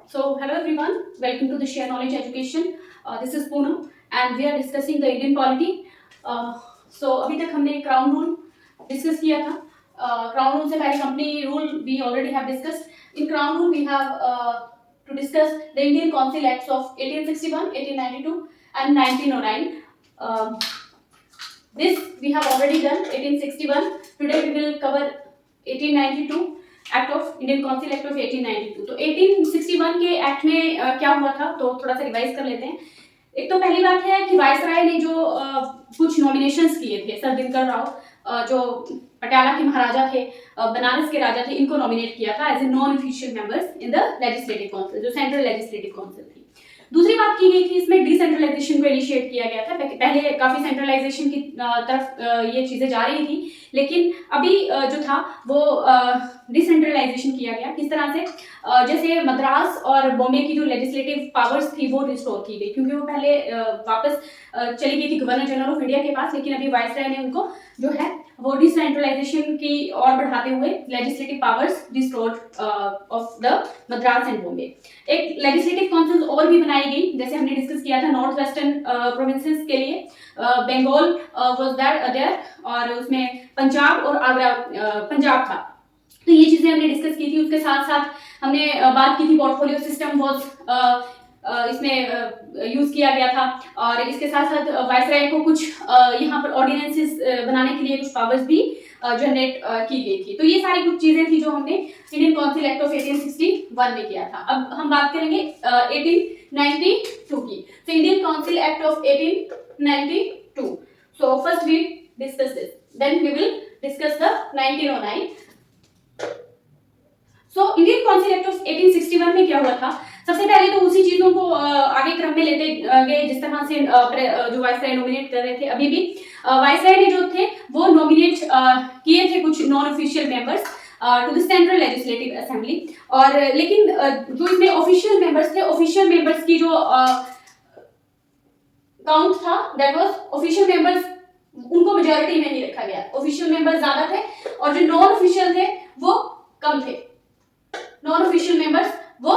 So, hello everyone, welcome to the Share Knowledge Education. This is Poonam and we are discussing the Indian polity. So, अभी तक हमने crown rule discuss किया था. Crown rule से पहले company rule we already have discussed. In crown rule we have to discuss the Indian Council Acts of 1861, 1892 and 1909. This we have already done 1861. Today we will cover 1892 act of Indian Council Act of 1892. तो 1861 के act में क्या हुआ था तो थोड़ा सा revise कर लेते हैं. एक तो पहली बात है कि वायसराय ने जो कुछ नॉमिनेशंस किए थे, सर दिनकर राव जो पटियाला के महाराजा थे, बनारस के राजा थे, इनको नॉमिनेट किया था as a non official members in the legislative council, जो सेंट्रल लेजिस्लेटिव काउंसिल थी. दूसरी बात की गई थी इसमें डिसेंट्रलाइजेशन को इनिशिएट किया गया था. पहले काफी सेंट्रलाइजेशन की तरफ ये चीजें जा रही थी, लेकिन अभी जो था वो डिसेंट्रलाइजेशन किया गया. किस तरह से? जैसे मद्रास और बॉम्बे की जो लेजिस्लेटिव पावर्स थी वो रिस्टोर की गई, क्योंकि वो पहले वापस चली गई थी गवर्नर जनरल ऑफ इंडिया के पास, लेकिन अभी वायसराय ने उनको जो है वो डिसेंट्रलाइजेशन की और बढ़ाते हुए legislative powers restored of the Madras and Bombay. एक लेजिस्लेटिव काउंसिल और भी बनाई गई, जैसे हमने डिस्कस किया था नॉर्थ वेस्टर्न प्रोविंसेस के लिए बंगाल वाज देयर, और उसमें पंजाब और आगरा पंजाब था. तो ये चीजें हमने डिस्कस की थी. उसके साथ साथ हमने बात की थी पोर्टफोलियो सिस्टम वाज इसमें यूज किया गया था, और इसके साथ साथ वायसराय को कुछ यहाँ पर ऑर्डिनेंसेस बनाने के लिए कुछ पावर्स भी जनरेट की गई थी. तो ये सारी कुछ चीजें थी जो हमने इंडियन काउंसिल एक्ट ऑफ 1861 में किया था. अब हम बात करेंगे 1892 की. तो Indian Council Act of 1892. So first we discuss this, then we will discuss the 1909. सो इंडियन काउंसिल एक्ट ऑफ 1861 में क्या हुआ था? सबसे पहले तो उसी चीजों को आगे क्रम में लेते गए जिस तरह से जो वायसराय नॉमिनेट कर रहे थे. अभी भी वायसराय ने जो थे वो नॉमिनेट किए थे कुछ non official members to the central legislative assembly, और लेकिन जो इसमें ऑफिशियल मेंबर्स थे, ऑफिशियल मेंबर्स की जो काउंट था दैट वाज ऑफिशियल मेंबर्स, उनको मेजॉरिटी में ही रखा गया. ऑफिशियल मेंबर्स ज्यादा थे और जो नॉन ऑफिशियल थे वो कम थे. नॉन ऑफिशियल मेंबर्स वो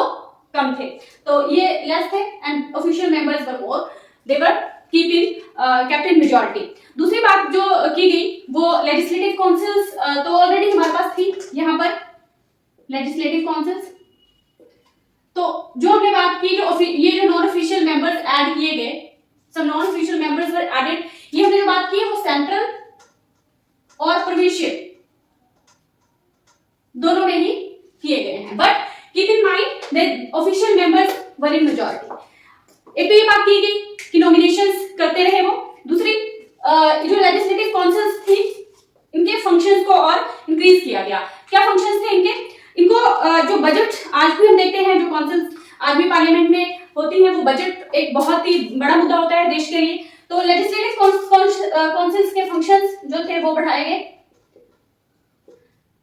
कम थे, तो ये लेस थे and official members were more. They were kept in majority. दूसरी बात जो की गई वो लेजिस्लेटिव काउंसिल्स तो ऑलरेडी हमारे पास थी यहाँ पर लेजिस्लेटिव काउंसिल्स. तो जो हमने बात की जो ये जो नॉन ऑफिशियल मेंबर्स ऐड किए गए, सब non official members were added. ये हमने जो बात की है वो सेंट्रल और प्रोविंशियल दोनों में ही किए गए हैं, but keep in mind that official members were in majority. एक तो ये बात की गई कि नॉमिनेशंस करते रहे वो. दूसरी जो लेजिस्लेटिव काउंसिल्स थी इनके फंक्शंस को और इंक्रीज किया गया. क्या फंक्शंस थे इनके? इनको जो बजट आज भी हम देखते हैं जो काउंसिल्स आज भी पार्लियामेंट में होती है, वो बजट एक बहुत ही बड़ा मुद्दा होता है देश के लिए. तो लेजिस्लेटिव काउंसिल्स के फंक्शंस जो थे वो बढ़ाए गए,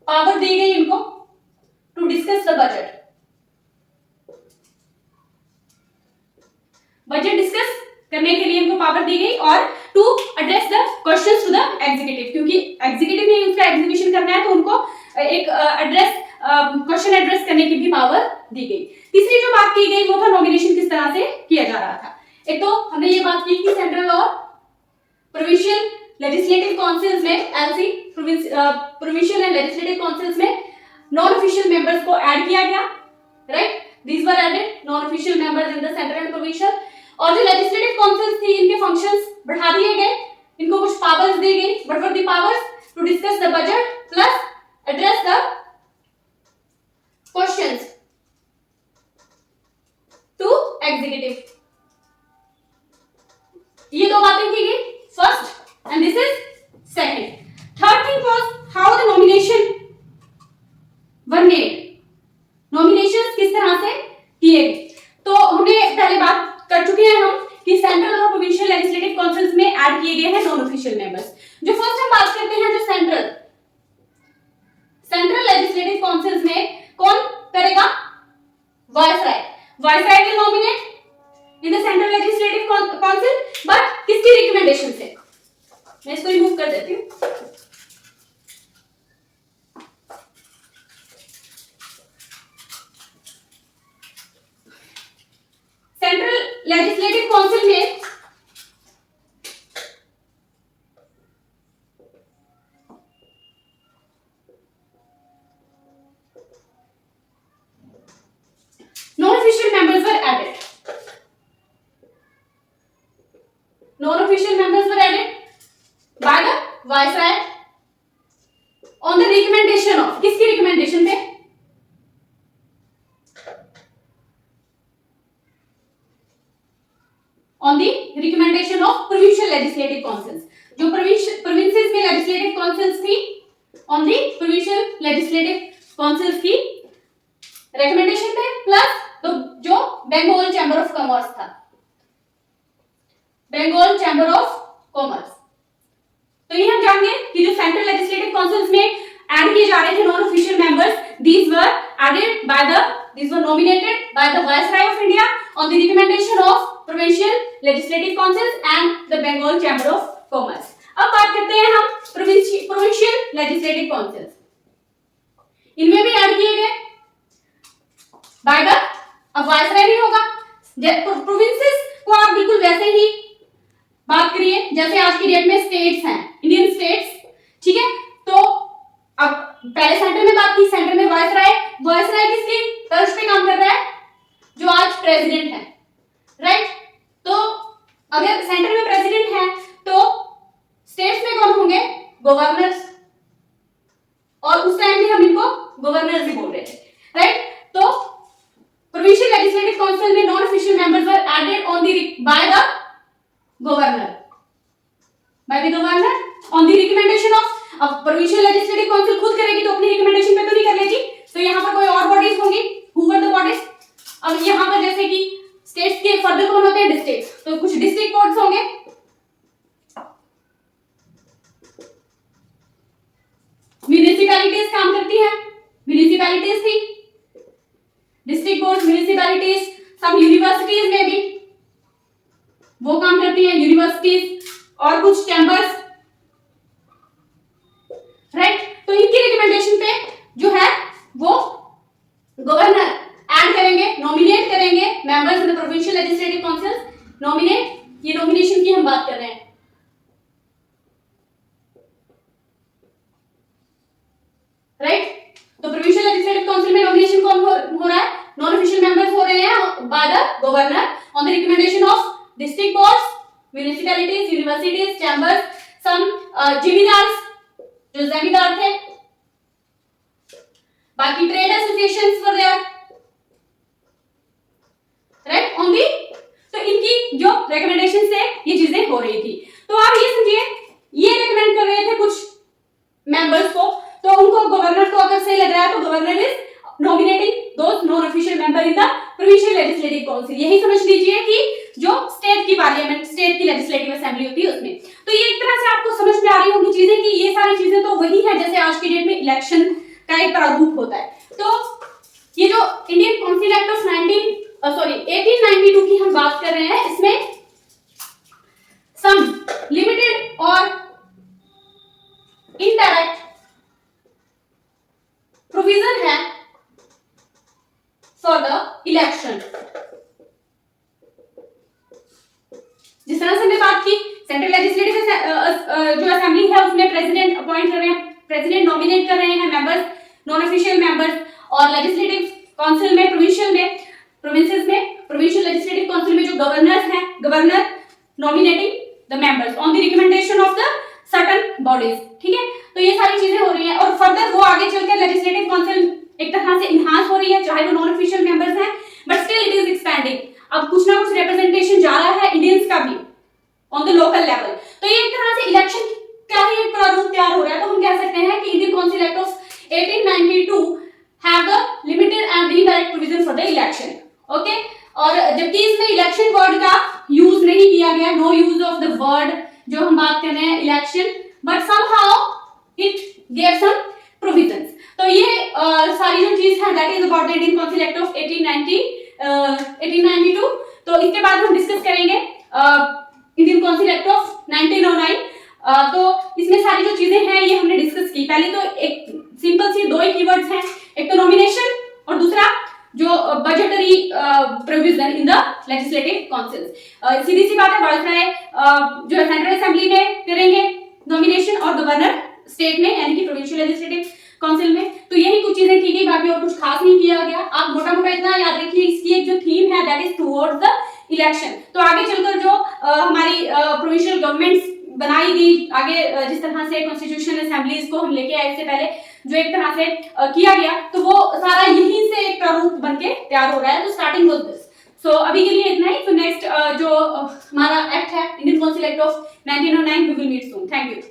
पावर दी गई इनको to discuss the budget. Budget discuss करने के लिए इनको पावर दी गई और to address the questions to the executive, क्योंकि एग्जीक्यूटिव ने उसका एग्जीक्यूशन करना है तो उनको एक क्वेश्चन एड्रेस करने की भी पावर दी गई. तीसरी जो बात की गई वो था नॉमिनेशन किस तरह से किया जा रहा था. एक तो हमने ये बात की कि सेंट्रल और प्रोविंशियल लेजिस्लेटिव काउंसिल्स में LC provincial and legislative councils में नॉन ऑफिशियल मेंबर्स को ऐड किया गया, right. These were added non official members in the central and provincial. और जो लेजिस्लेटिव काउंसिल्स थी इनके फंक्शंस बढ़ा दिए गए, इनको कुछ पावर्स दी गई. What were the powers? To discuss the budget plus address the questions to executive. ये दो बातें की गई, first and this is second. Third thing was how the nomination were made. Nominations किस तरह से किए गए. तो हमने पहले बात कर चुके हैं हम कि सेंट्रल और प्रोविंशियल लेजिस्लेटिव काउंसिल्स में ऐड किए गए हैं नॉन ऑफिशियल मेंबर्स. जो फर्स्ट हम बात करते हैं जो सेंट्रल लेजिस्लेटिव काउंसिल्स में कौन करेगा? Viceroy. Viceroy will nominate in the central legislative council, but किसकी रिकमेंडेशन से? मैं इसको रिमूव कर देती हूं. लेजिस्लेटिव काउंसिल में non-official members were added. Non-official members were added by the Viceroy on the recommendation of, किसकी recommendation पे? On the recommendation of provincial legislative councils. जो provinces में legislative councils थी, on the provincial legislative councils की recommendation पे, plus तो जो Bengal chamber of commerce था, बंगाल चैम्बर ऑफ कॉमर्स। तो ये हम जानेंगे कि जो सेंट्रल लेजिस्लेटिव काउंसिल्स में ऐड किए जा रहे थे non official members, these were nominated by the Viceroy of India on the recommendation of provincial legislative councils and the Bengal Chamber of Commerce. अब बात करते हैं हम provincial legislative councils। इनमें भी ऐड किए गए by the, अब वायसराय भी होगा। प्रोविंसेस को आप बिल्कुल वैसे ही बात करिए जैसे आज की डेट में स्टेट्स हैं, इंडियन स्टेट्स, ठीक है। तो अब पहले सेंटर में बात की, सेंटर में वायसराय किसकी तर्ज पे काम कर रहा है? जो आज प्रेसिडेंट है, राइट। तो अगर सेंटर में प्रेसिडेंट है तो स्टेट्स में कौन होंगे? गवर्नर्स, और उस टाइम भी हम इनको गवर्नर्स ही बोल रहे थे, राइट। तो provincial legislative council में non official members were added on the by the governor on the recommendation of, अब provincial legislative council खुद करेगी तो अपनी recommendation पे तो नहीं कर लेगी, तो यहाँ पर कोई और bodies होंगी। who were the bodies? अब यहाँ पर जैसे कि states के further कौन होते हैं? districts, तो कुछ district boards होंगे, municipalities काम करती हैं, municipalities थी, डिस्ट्रिक्ट बोर्ड, म्युनिसिपैलिटीज, सब यूनिवर्सिटीज में भी वो काम करती हैं, यूनिवर्सिटीज और कुछ चैम्बर्स, राइट। तो इनकी रिकमेंडेशन पे जो है वो गवर्नर ऐड करेंगे, नॉमिनेट करेंगे members in the provincial legislative councils. Nominate, ये नॉमिनेशन की हम बात कर रहे हैं, राइट। तो प्रोविंशियल लेजिस्लेटिव काउंसिल में नॉमिनेशन कौन हो रहा है? नॉन ऑफिशियल मेंबर्स हो रहे हैं by the governor on the recommendation of district boards, municipalities, universities, chambers, some zamindars, जो जमींदार थे, बाकी trade associations were there, right. On the, तो इनकी जो रिकमेंडेशन से ये चीजें हो रही थी। तो आप ये समझिए, ये रिकमेंड कर रहे थे कुछ मेंबर्स को, तो उनको गवर्नर को अगर सही लग रहा है तो governor is nominating those non official member in the provincial legislative council. यही समझ लीजिए कि जो स्टेट की पार्लियामेंट, स्टेट की लेजिस्लेटिव असेंबली होती है उसमें। तो ये एक तरह से आपको समझ में आ रही होंगी चीजें कि ये सारी चीजें तो वही है जैसे आज की डेट में इलेक्शन का एक प्रारूप होता है। तो ये जो इंडियन काउंसिल एक्ट ऑफ 1892 की हम बात कर रहे हैं, इसमें सम लिमिटेड और इनडायरेक्ट प्रोविजन है फॉर द इलेक्शन। जिस तरह से हमने बात की, सेंट्रल लेजिस्लेटिव जो असेंबली है उसमें प्रेसिडेंट अपॉइंट कर रहे हैं, प्रेसिडेंट नॉमिनेट कर रहे हैं मेंबर्स, नॉन ऑफिशियल मेंबर्स, और लेजिस्लेटिव काउंसिल में, प्रोविंसेस में, प्रोविंशियल लेजिस्लेटिव काउंसिल में जो गवर्नर्स हैं, governor nominating the members on the recommendation of the certain bodies, ठीक है। तो ये सारी चीजें हो रही हैं और फर्दर वो आगे चलकर लेजिस्लेटिव काउंसिल एक तरह से इनहांस हो रही है, चाहे वो नॉन ऑफिशियल मेंबर्स हैं, but still it is expanding. अब कुछ ना कुछ रिप्रेजेंटेशन जा रहा है इंडियंस का भी ऑन द लोकल लेवल। तो ये एक तरह से इलेक्शन का ही एक प्रारूप तैयार हो रहा है। तो हम कह सकते हैं कि Indian Council Act of 1892 have the limited and indirect provision for the election, okay. और जबकि इसमें इलेक्शन वर्ड का यूज नहीं किया गया, no use of the word जो हम बात कर रहे हैं election, but somehow it gave some provisions. तो ये सारी जो चीज है that is about the Indian Council Act of 1892। तो इसके बाद हम डिस्कस करेंगे इंडियन काउंसिल एक्ट ऑफ 1909। तो इसमें सारी जो चीजें हैं ये हमने डिस्कस की। पहले तो एक सिंपल सी दो ही कीवर्ड्स हैं, एक तो नॉमिनेशन और दूसरा जो budgetary provision in the legislative councils. सीधी सी बात है, वाइसराय जो सेंट्रल असेंबली में करेंगे नॉमिनेशन और गवर्नर स्टेट में यानी कि प्रोविंशियल लेजिस्लेटिव काउंसिल में। तो यही कुछ चीजें की गई, बाकी और कुछ खास नहीं किया गया। आप मोटा मोटा इतना याद रखिए, इसकी एक जो थीम है that is towards the election. तो आगे चलकर जो हमारी प्रोविंशियल गवर्नमेंट्स बनाई गई, आगे जिस तरह से कॉन्स्टिट्यूशन असेंबलीज को हम लेके आए, इससे पहले जो एक तरह से किया गया, तो वो सारा यहीं से एक प्रारूप बनके तैयार हो रहा है। तो स्टार्टिंग वाज दिस। सो अभी के लिए इतना ही। तो नेक्स्ट जो हमारा एक्ट है Indian Council Act of 1909, we will meet soon. Thank you.